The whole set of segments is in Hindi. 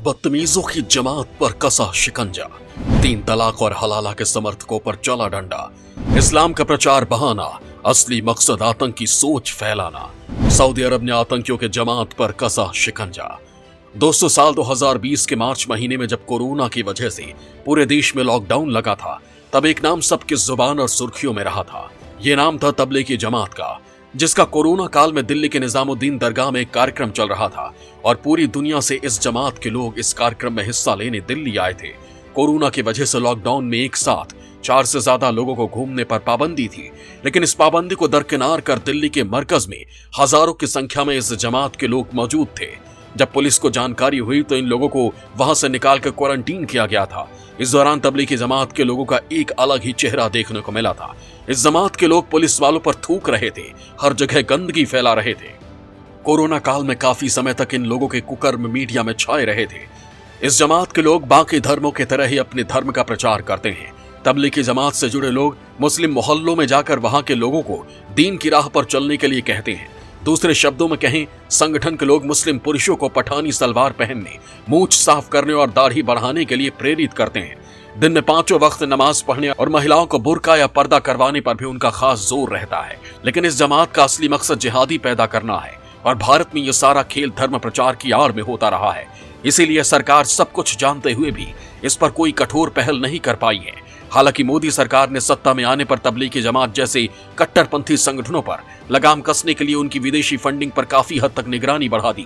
बदतमीजों की जमात पर कसा शिकंजा, 3 तलाक और हलाला के समर्थकों पर चला डंडा, इस्लाम का प्रचार बहाना, असली मकसद आतंकी सोच फैलाना। सऊदी अरब ने आतंकियों के जमात पर कसा शिकंजा। दोस्तों, साल 2020 के मार्च महीने में जब कोरोना की वजह से पूरे देश में लॉकडाउन लगा था, तब एक नाम सबकी जुबान और सुर्खियों में रहा था। ये नाम था तबलीगी जमात का, जिसका कोरोना काल में दिल्ली के निजामुद्दीन दरगाह में एक कार्यक्रम चल रहा था और पूरी दुनिया से इस जमात के लोग इस कार्यक्रम में हिस्सा लेने दिल्ली आए थे। कोरोना की वजह से लॉकडाउन में एक साथ 4 से ज्यादा लोगों को घूमने पर पाबंदी थी, लेकिन इस पाबंदी को दरकिनार कर दिल्ली के मरकज में हजारों की संख्या में इस जमात के लोग मौजूद थे। जब पुलिस को जानकारी हुई तो इन लोगों को वहां से निकाल कर क्वारंटीन किया गया था। इस दौरान तबलीगी जमात के लोगों का एक अलग ही चेहरा देखने को मिला था। इस जमात के लोग पुलिस वालों पर थूक रहे थे, हर जगह गंदगी फैला रहे थे। कोरोना काल में काफी समय तक इन लोगों के कुकर्म मीडिया में छाए रहे थे। इस जमात के लोग बाकी धर्मों की तरह ही अपने धर्म का प्रचार करते हैं। तबलीगी जमात से जुड़े लोग मुस्लिम मोहल्लों में जाकर वहां के लोगों को दीन की राह पर चलने के लिए कहते हैं। दूसरे शब्दों में कहें, संगठन के लोग मुस्लिम पुरुषों को पठानी सलवार पहनने, मूंछ साफ करने और दाढ़ी बढ़ाने के लिए प्रेरित करते हैं। दिन में 5 वक्त नमाज पढ़ने और महिलाओं को बुर्का या पर्दा करवाने पर भी उनका खास जोर रहता है। लेकिन इस जमात का असली मकसद जिहादी पैदा करना है और भारत में ये सारा खेल धर्म प्रचार की आड़ में होता रहा है। इसीलिए सरकार सब कुछ जानते हुए भी इस पर कोई कठोर पहल नहीं कर पाई है। हालांकि मोदी सरकार ने सत्ता में आने पर तबलीगी जमात जैसे कट्टरपंथी संगठनों पर लगाम कसने के लिए उनकी विदेशी फंडिंग पर काफी हद तक निगरानी बढ़ा दी,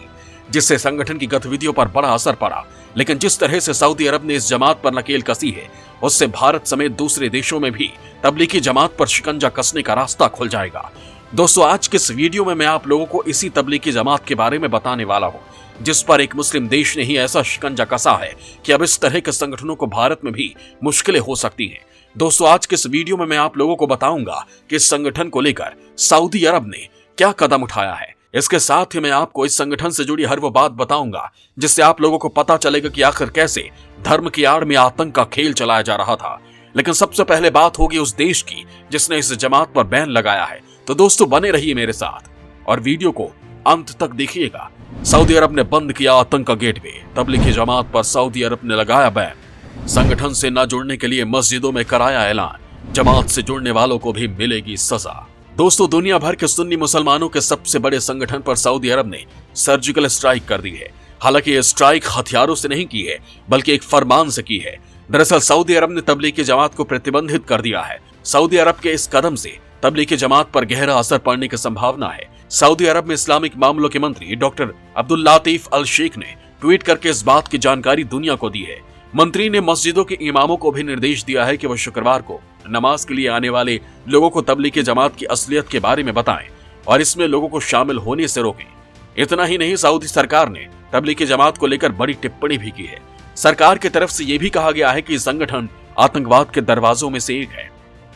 जिससे संगठन की गतिविधियों पर बड़ा असर पड़ा। लेकिन जिस तरह से सऊदी अरब ने इस जमात पर नकेल कसी है, उससे भारत समेत दूसरे देशों में भी तबलीगी जमात पर शिकंजा कसने का रास्ता खुल जाएगा। दोस्तों, आज के इस वीडियो में मैं आप लोगों को इसी तबलीगी जमात के बारे में बताने वाला हूं, जिस पर एक मुस्लिम देश ने ही ऐसा शिकंजा कसा है कि अब इस तरह के संगठनों को भारत में भी मुश्किलें हो सकती हैं। दोस्तों, आज के इस वीडियो में मैं आप लोगों को बताऊंगा कि इस संगठन को लेकर सऊदी अरब ने क्या कदम उठाया है। इसके साथ ही मैं आपको इस संगठन से जुड़ी हर वो बात बताऊंगा जिससे आप लोगों को पता चलेगा कि आखिर कैसे धर्म की आड़ में आतंक का खेल चलाया जा रहा था। लेकिन सबसे पहले बात होगी उस देश की जिसने इस जमात पर बैन लगाया है। तो दोस्तों, बने रहिए मेरे साथ और वीडियो को अंत तक देखिएगा। सऊदी अरब ने बंद किया आतंक का गेटवे, तबलीगी जमात पर सऊदी अरब ने लगाया बैन। संगठन से न जुड़ने के लिए मस्जिदों में कराया ऐलान, जमात से जुड़ने वालों को भी मिलेगी सजा। दोस्तों, दुनिया भर के सुन्नी मुसलमानों के सबसे बड़े संगठन पर सऊदी अरब ने सर्जिकल स्ट्राइक कर दी है। हालांकि यह स्ट्राइक हथियारों से नहीं की है, बल्कि एक फरमान से की है। दरअसल सऊदी अरब ने तबलीगी जमात को प्रतिबंधित कर दिया है। सऊदी अरब के इस कदम से तबलीगी जमात पर गहरा असर पड़ने की संभावना है। सऊदी अरब में इस्लामिक मामलों के मंत्री डॉक्टर अब्दुल लातीफ अल शेख ने ट्वीट करके इस बात की जानकारी दुनिया को दी है। मंत्री ने मस्जिदों के इमामों को भी निर्देश दिया है कि वह शुक्रवार को नमाज के लिए आने वाले लोगों को तबलीगी जमात की असलियत के बारे में बताएं और इसमें लोगों को शामिल होने से रोकें। इतना ही नहीं, सऊदी सरकार ने तबलीगी जमात को लेकर बड़ी टिप्पणी भी की है। सरकार की तरफ से यह भी कहा गया है कि संगठन आतंकवाद के दरवाजों में से एक है।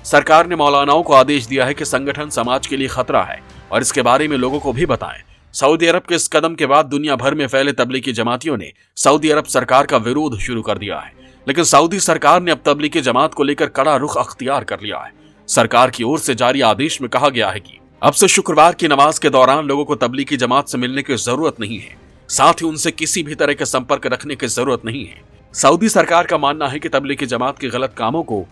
सरकार ने मौलानाओं को आदेश दिया है कि संगठन समाज के लिए खतरा है और इसके बारे में लोगों को भी बताएं। सऊदी अरब के इस कदम के बाद दुनिया भर में फैले तबलीगी जमातियों ने सऊदी अरब सरकार का विरोध शुरू कर दिया है। लेकिन सऊदी सरकार ने अब तबलीगी जमात को लेकर कड़ा रुख अख्तियार कर लिया है। सरकार की ओर से जारी आदेश में कहा गया है कि अब से शुक्रवार की नमाज के दौरान लोगों को तबलीगी जमात से मिलने की जरूरत नहीं है, साथ ही उनसे किसी भी तरह के संपर्क रखने की जरूरत नहीं है। सऊदी सरकार का मानना है कि तबलीगी जमात के गलत कामों को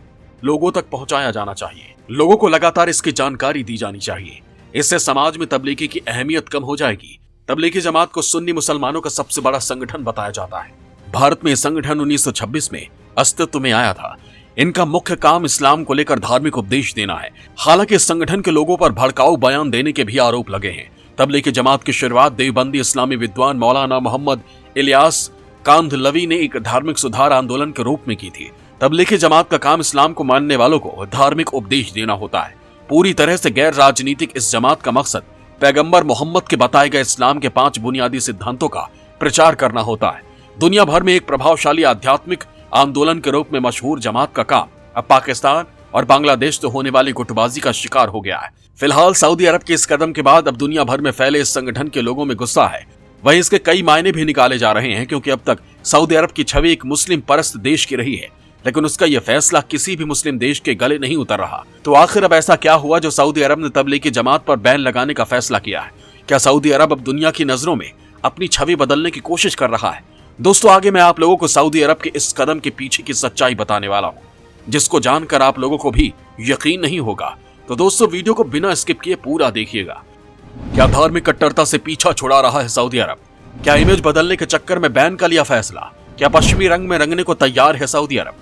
लोगों तक पहुंचाया जाना चाहिए। लोगों को लगातार इसकी जानकारी दी जानी चाहिए। इससे समाज में तबलीगी की अहमियत कम हो जाएगी। तबलीगी जमात को सुन्नी मुसलमानों का सबसे बड़ा संगठन बताया जाता है। भारत में यह संगठन 1926 में अस्तित्व में आया था। इनका मुख्य काम इस्लाम को लेकर धार्मिक उपदेश देना है। हालांकि इस संगठन के लोगों पर भड़काऊ बयान देने के भी आरोप लगे हैं। तबलीगी जमात की शुरुआत देवबंदी इस्लामी विद्वान मौलाना मोहम्मद इलियास कांधलवी ने एक धार्मिक सुधार आंदोलन के रूप में की थी। तबलीगी जमात का काम इस्लाम को मानने वालों को धार्मिक उपदेश देना होता है। पूरी तरह से गैर राजनीतिक इस जमात का मकसद पैगंबर मोहम्मद के बताए गए इस्लाम के 5 बुनियादी सिद्धांतों का प्रचार करना होता है। दुनिया भर में एक प्रभावशाली आध्यात्मिक आंदोलन के रूप में मशहूर जमात का काम अब पाकिस्तान और बांग्लादेश तो होने वाली गुटबाजी का शिकार हो गया है। फिलहाल सऊदी अरब के इस कदम के बाद अब दुनिया भर में फैले इस संगठन के लोगों में गुस्सा है। वहीं इसके कई मायने भी निकाले जा रहे हैं, क्योंकि अब तक सऊदी अरब की छवि एक मुस्लिम परस्त देश की रही है, लेकिन उसका यह फैसला किसी भी मुस्लिम देश के गले नहीं उतर रहा। तो आखिर अब ऐसा क्या हुआ जो सऊदी अरब ने तबलीगी जमात पर बैन लगाने का फैसला किया है? क्या सऊदी अरब अब दुनिया की नजरों में अपनी छवि बदलने की कोशिश कर रहा है? दोस्तों आगे मैं आप लोगों को सऊदी अरब के इस कदम के पीछे की सच्चाई बताने वाला हूं, जिसको जानकर आप लोगों को भी यकीन नहीं होगा। तो दोस्तों वीडियो को बिना स्किप किए पूरा देखिएगा। क्या धार्मिक कट्टरता से पीछा छुड़ा रहा है सऊदी अरब? क्या इमेज बदलने के चक्कर में बैन का लिया फैसला? क्या पश्चिमी रंग में रंगने को तैयार है सऊदी अरब?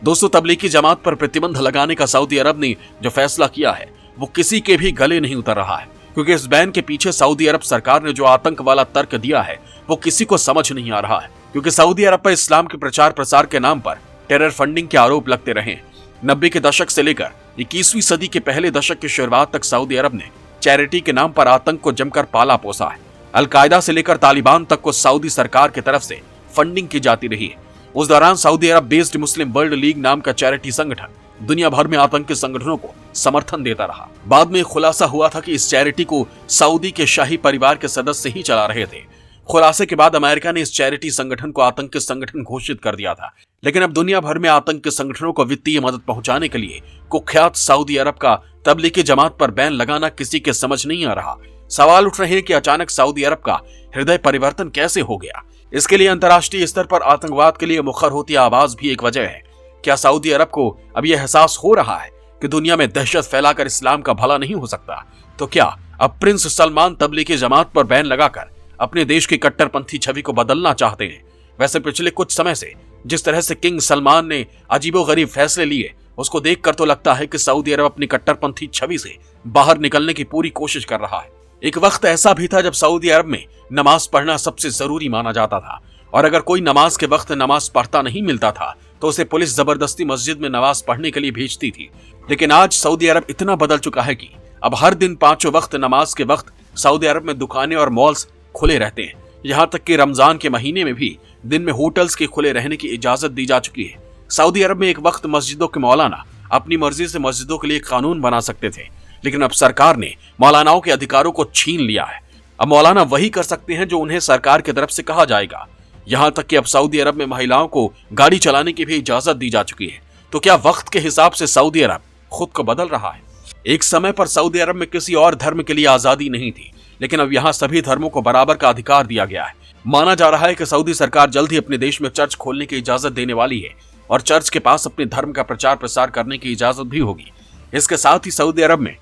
दोस्तों तबलीगी जमात पर प्रतिबंध लगाने का सऊदी अरब ने जो फैसला किया है वो किसी के भी गले नहीं उतर रहा है, क्योंकि इस बैन के पीछे सऊदी अरब सरकार ने जो आतंक वाला तर्क दिया है वो किसी को समझ नहीं आ रहा है। क्योंकि सऊदी अरब पर इस्लाम के प्रचार प्रसार के नाम पर टेरर फंडिंग के आरोप लगते रहे। 90 के दशक से लेकर 21वीं सदी के पहले दशक की शुरुआत तक सऊदी अरब ने चैरिटी के नाम पर आतंक को जमकर पाला पोसा है। अलकायदा से लेकर तालिबान तक को सऊदी सरकार की तरफ से फंडिंग की जाती रही है। उस दौरान सऊदी अरब बेस्ड मुस्लिम वर्ल्ड लीग नाम का चैरिटी संगठन दुनिया भर में आतंकी संगठनों को समर्थन देता रहा। बाद में खुलासा हुआ था कि इस चैरिटी को सऊदी के शाही परिवार के सदस्य ही चला रहे थे। खुलासे के बाद अमेरिका ने इस चैरिटी संगठन को आतंकी संगठन घोषित कर दिया था। लेकिन अब दुनिया भर में आतंकी संगठनों को वित्तीय मदद पहुंचाने के लिए कुख्यात सऊदी अरब का तबलीगी जमात पर बैन लगाना किसी के समझ नहीं आ रहा। सवाल उठ रहे हैं कि अचानक सऊदी अरब का हृदय परिवर्तन कैसे हो गया। इसके लिए अंतर्राष्ट्रीय स्तर पर आतंकवाद के लिए मुखर होती आवाज भी एक वजह है। क्या सऊदी अरब को अब यह एहसास हो रहा है कि दुनिया में दहशत फैलाकर इस्लाम का भला नहीं हो सकता? तो क्या अब प्रिंस सलमान तबलीगी जमात पर बैन लगाकर अपने देश की कट्टरपंथी छवि को बदलना चाहते हैं? वैसे पिछले कुछ समय से जिस तरह से किंग सलमान ने अजीबोगरीब फैसले लिए, उसको देखकर तो लगता है कि सऊदी अरब अपनी कट्टरपंथी छवि से बाहर निकलने की पूरी कोशिश कर रहा है। एक वक्त ऐसा भी था जब सऊदी अरब में नमाज पढ़ना सबसे जरूरी माना जाता था, और अगर कोई नमाज के वक्त नमाज पढ़ता नहीं मिलता था तो उसे पुलिस जबरदस्ती मस्जिद में नमाज पढ़ने के लिए भेजती थी। लेकिन आज सऊदी अरब इतना बदल चुका है कि अब हर दिन 5 वक्त नमाज के वक्त सऊदी अरब में दुकानें और मॉल्स खुले रहते हैं। यहाँ तक कि रमजान के महीने में भी दिन में होटल्स के खुले रहने की इजाजत दी जा चुकी है। सऊदी अरब में एक वक्त मस्जिदों के मौलाना अपनी मर्जी से मस्जिदों के लिए कानून बना सकते थे, लेकिन अब सरकार ने मौलानाओं के अधिकारों को छीन लिया है। अब मौलाना वही कर सकते हैं जो उन्हें सरकार की तरफ से कहा जाएगा। यहाँ तक कि अब सऊदी अरब में महिलाओं को गाड़ी चलाने की भी इजाजत दी जा चुकी है। तो क्या वक्त के हिसाब से सऊदी अरब खुद को बदल रहा है? एक समय पर सऊदी अरब में किसी और धर्म के लिए आजादी नहीं थी, लेकिन अब यहाँ सभी धर्मों को बराबर का अधिकार दिया गया है। माना जा रहा है कि सऊदी सरकार जल्द ही अपने देश में चर्च खोलने की इजाजत देने वाली है, और चर्च के पास अपने धर्म का प्रचार प्रसार करने की इजाजत भी होगी। इसके साथ ही सऊदी अरब में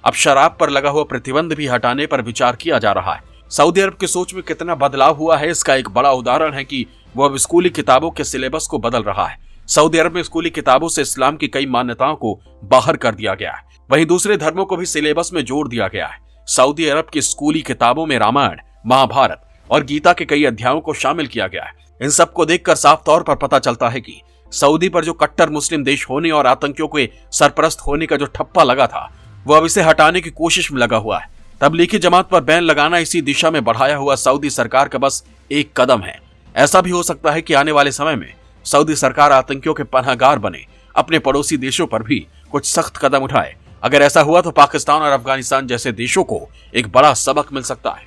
अब शराब पर लगा हुआ प्रतिबंध भी हटाने पर विचार किया जा रहा है। सऊदी अरब की सोच में कितना बदलाव हुआ है, इसका एक बड़ा उदाहरण है कि वो अब स्कूली किताबों के सिलेबस को बदल रहा है। सऊदी अरब में स्कूली किताबों से इस्लाम की कई मान्यताओं को बाहर कर दिया गया है, वहीं दूसरे धर्मों को भी सिलेबस में जोड़ दिया गया है। सऊदी अरब की स्कूली किताबों में रामायण, महाभारत और गीता के कई अध्यायों को शामिल किया गया है। इन सबको देखकर साफ तौर पर पता चलता है कि सऊदी पर जो कट्टर मुस्लिम देश होने और आतंकियों के सरपरस्त होने का जो ठप्पा लगा था, वो अब इसे हटाने की कोशिश में लगा हुआ है। तबलीगी जमात पर बैन लगाना इसी दिशा में बढ़ाया हुआ सऊदी सरकार का बस एक कदम है। ऐसा भी हो सकता है कि आने वाले समय में सऊदी सरकार आतंकियों के पनाहगार बने, अपने पड़ोसी देशों पर भी कुछ सख्त कदम उठाए। अगर ऐसा हुआ तो पाकिस्तान और अफगानिस्तान जैसे देशों को एक बड़ा सबक मिल सकता है।